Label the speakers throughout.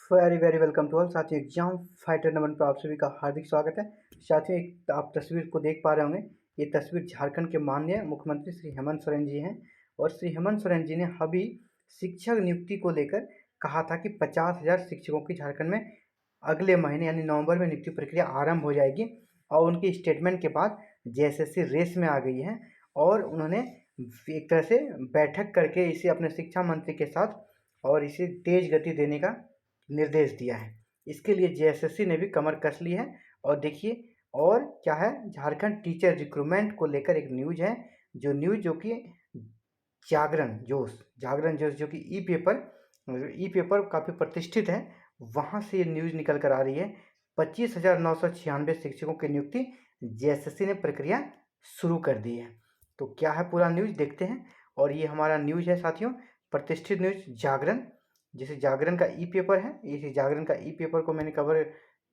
Speaker 1: Very very welcome to all साथियों। Exam fighter number पर आप सभी का हार्दिक स्वागत है। साथियों, एक आप तस्वीर को देख पा रहे होंगे। ये तस्वीर झारखंड के माननीय मुख्यमंत्री श्री हेमंत सोरेन जी हैं। और श्री हेमंत सोरेन जी ने अभी शिक्षक नियुक्ति को लेकर कहा था कि 50,000 शिक्षकों की झारखंड में अगले महीने यानी नवंबर में नियुक्ति प्रक्रिया आरंभ हो जाएगी। और उनकी स्टेटमेंट के बाद जेएसएससी रेस में आ गई है और उन्होंने एक तरह से बैठक करके इसे अपने शिक्षा मंत्री के साथ और इसे तेज गति देने का निर्देश दिया है। इसके लिए जेएसएससी ने भी कमर कस ली है। और देखिए और क्या है, झारखंड टीचर रिक्रूटमेंट को लेकर एक न्यूज है, जो कि जागरण जोश जो कि ई पेपर काफ़ी प्रतिष्ठित है, वहाँ से ये न्यूज़ निकल कर आ रही है। 25,996 शिक्षकों की नियुक्ति जेएसएससी ने प्रक्रिया शुरू कर दी है। तो क्या है पूरा न्यूज़ देखते हैं। और ये हमारा न्यूज़ है साथियों, प्रतिष्ठित न्यूज़ जागरण, जैसे जागरण का ई पेपर है, इसी जागरण का ई पेपर को मैंने कवर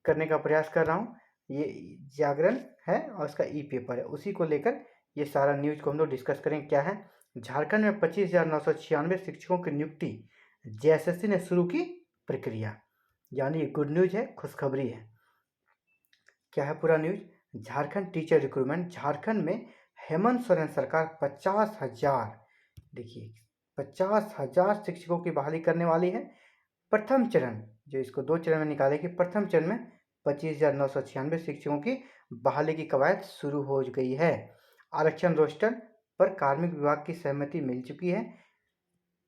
Speaker 1: करने का प्रयास कर रहा हूँ। ये जागरण है और उसका ई पेपर है, उसी को लेकर ये सारा न्यूज़ को हम लोग डिस्कस करेंगे। क्या है, झारखंड में 25,996 शिक्षकों की नियुक्ति जेएसएससी ने शुरू की प्रक्रिया, यानी ये गुड न्यूज़ है, खुशखबरी है। क्या है पूरा news, Jharkhand teacher recruitment, Jharkhand में हेमंत सोरेन सरकार 50,000, देखिए 50,000 शिक्षकों की बहाली करने वाली है। प्रथम चरण, जो इसको 2 चरण में निकालेगी, प्रथम चरण में 25,996 शिक्षकों की बहाली की कवायद शुरू हो गई है। आरक्षण रोस्टर पर कार्मिक विभाग की सहमति मिल चुकी है,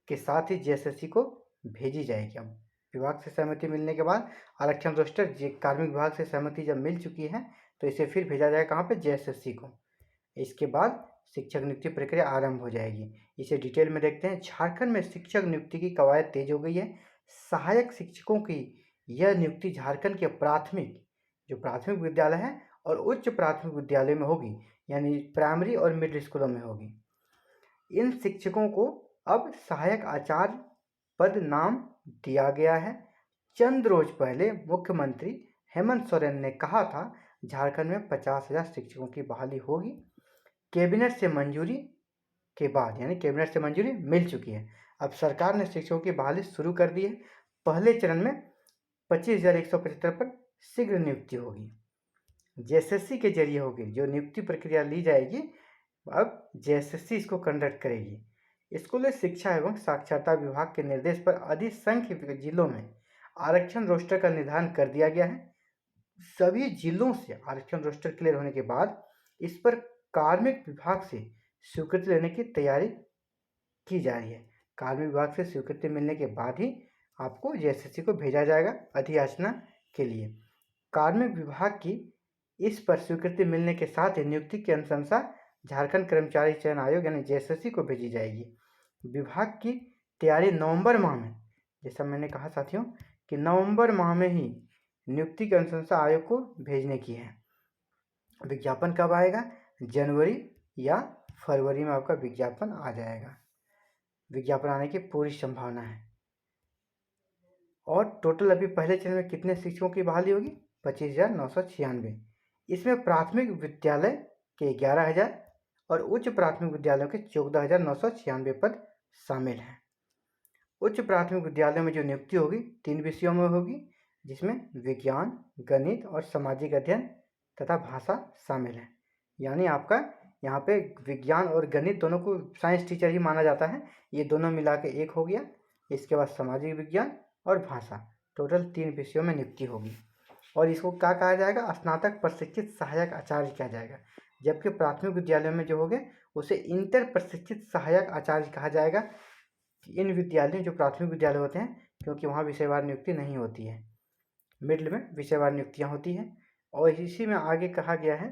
Speaker 1: के साथ ही जेएसएससी को भेजी जाएगी। अब विभाग से सहमति मिलने के बाद आरक्षण रोस्टर कार्मिक विभाग से सहमति जब मिल चुकी है तो इसे फिर भेजा जाएगा कहाँ पे, जेएसएससी को। इसके बाद शिक्षक नियुक्ति प्रक्रिया आरंभ हो जाएगी। इसे डिटेल में देखते हैं। झारखंड में शिक्षक नियुक्ति की कवायद तेज हो गई है। सहायक शिक्षकों की यह नियुक्ति झारखंड के प्राथमिक विद्यालय है और उच्च प्राथमिक विद्यालय में होगी, यानी प्राइमरी और मिडिल स्कूलों में होगी। इन शिक्षकों को अब सहायक आचार्य पद नाम दिया गया है। चंद रोज पहले मुख्यमंत्री हेमंत सोरेन ने कहा था झारखंड में 50,000 शिक्षकों की बहाली होगी। कैबिनेट से मंजूरी के बाद, यानी कैबिनेट से मंजूरी मिल चुकी है, अब सरकार ने शिक्षकों की बहाली शुरू कर दी है। पहले चरण में 25,175 पर शीघ्र नियुक्ति होगी, जेएसएससी के जरिए होगी। जो नियुक्ति प्रक्रिया ली जाएगी अब जेएसएससी इसको कंडक्ट करेगी। स्कूली शिक्षा एवं साक्षरता विभाग के निर्देश पर अधिसंख्य जिलों में आरक्षण रोस्टर का निर्धारण कर दिया गया है। सभी जिलों से आरक्षण रोस्टर क्लियर होने के बाद इस पर कार्मिक विभाग से स्वीकृति लेने की तैयारी की जा रही है। कार्मिक विभाग से स्वीकृति मिलने के बाद ही आपको जेएसएससी को भेजा जाएगा अधियाचना के लिए। कार्मिक विभाग की इस पर स्वीकृति मिलने के साथ ही नियुक्ति की अनुशंसा झारखंड कर्मचारी चयन आयोग यानी जेएसएससी को भेजी जाएगी। विभाग की तैयारी नवंबर माह में, जैसा मैंने कहा साथियों कि नवंबर माह में ही नियुक्ति की अनुशंसा आयोग को भेजने की है। विज्ञापन कब आएगा, जनवरी या फरवरी में आपका विज्ञापन आ जाएगा। विज्ञापन आने की पूरी संभावना है। और टोटल अभी पहले चरण में कितने शिक्षकों की बहाली होगी, 25,996। इसमें प्राथमिक विद्यालय के 11,000 और उच्च प्राथमिक विद्यालयों के 14,996 पद शामिल हैं। उच्च प्राथमिक विद्यालयों में जो नियुक्ति होगी 3 विषयों में होगी, जिसमें विज्ञान, गणित और सामाजिक अध्ययन तथा भाषा शामिल है। यानी आपका यहाँ पे विज्ञान और गणित दोनों को साइंस टीचर ही माना जाता है, ये दोनों मिला के एक हो गया। इसके बाद सामाजिक विज्ञान और भाषा, टोटल 3 विषयों में नियुक्ति होगी। और इसको क्या कहा जाएगा, स्नातक प्रशिक्षित सहायक आचार्य कहा जाएगा। जबकि प्राथमिक विद्यालयों में जो होंगे उसे इंटर प्रशिक्षित सहायक आचार्य कहा जाएगा। इन विद्यालयों जो प्राथमिक विद्यालय होते हैं, क्योंकि वहाँ विषयवार नियुक्ति नहीं होती है, मिडिल में विषयवार नियुक्तियाँ होती हैं। और इसी में आगे कहा गया है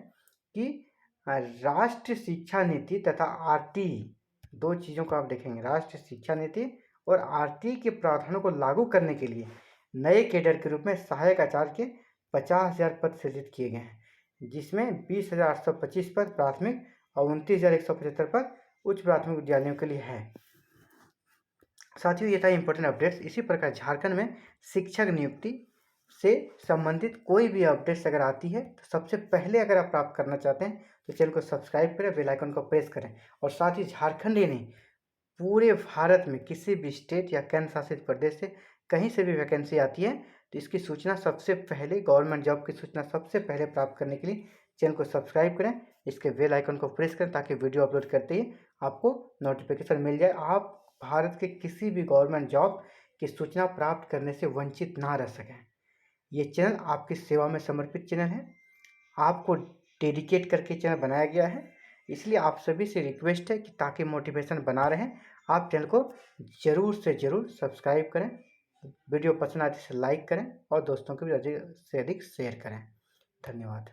Speaker 1: कि राष्ट्रीय शिक्षा नीति तथा आरटी, 2 चीज़ों को आप देखेंगे, राष्ट्रीय शिक्षा नीति और आरटी के प्रावधानों को लागू करने के लिए नए कैडर के रूप में सहायक आचार्य के 50,000 पद सृजित किए गए हैं, जिसमें 20,825 पद प्राथमिक और 29,175 पद उच्च प्राथमिक विद्यालयों के लिए है। साथियों, ये था इंपॉर्टेंट अपडेट्स। इसी प्रकार झारखंड में शिक्षक नियुक्ति से संबंधित कोई भी अपडेट्स अगर आती है तो सबसे पहले अगर आप प्राप्त करना चाहते हैं तो चैनल को सब्सक्राइब करें, बेल आइकन को प्रेस करें। और साथ ही झारखंड ही नहीं, पूरे भारत में किसी भी स्टेट या केंद्र शासित प्रदेश से कहीं से भी वैकेंसी आती है तो इसकी सूचना सबसे पहले, गवर्नमेंट जॉब की सूचना सबसे पहले प्राप्त करने के लिए चैनल को सब्सक्राइब करें, इसके बेल आइकन को प्रेस करें ताकि वीडियो अपलोड करते ही आपको नोटिफिकेशन मिल जाए। आप भारत के किसी भी गवर्नमेंट जॉब की सूचना प्राप्त करने से वंचित ना रह सकें। ये चैनल आपकी सेवा में समर्पित चैनल है, आपको डेडिकेट करके चैनल बनाया गया है, इसलिए आप सभी से रिक्वेस्ट है कि ताकि मोटिवेशन बना रहें आप चैनल को ज़रूर से ज़रूर सब्सक्राइब करें, वीडियो पसंद आए तो इसे लाइक करें और दोस्तों को भी अधिक से अधिक शेयर करें। धन्यवाद।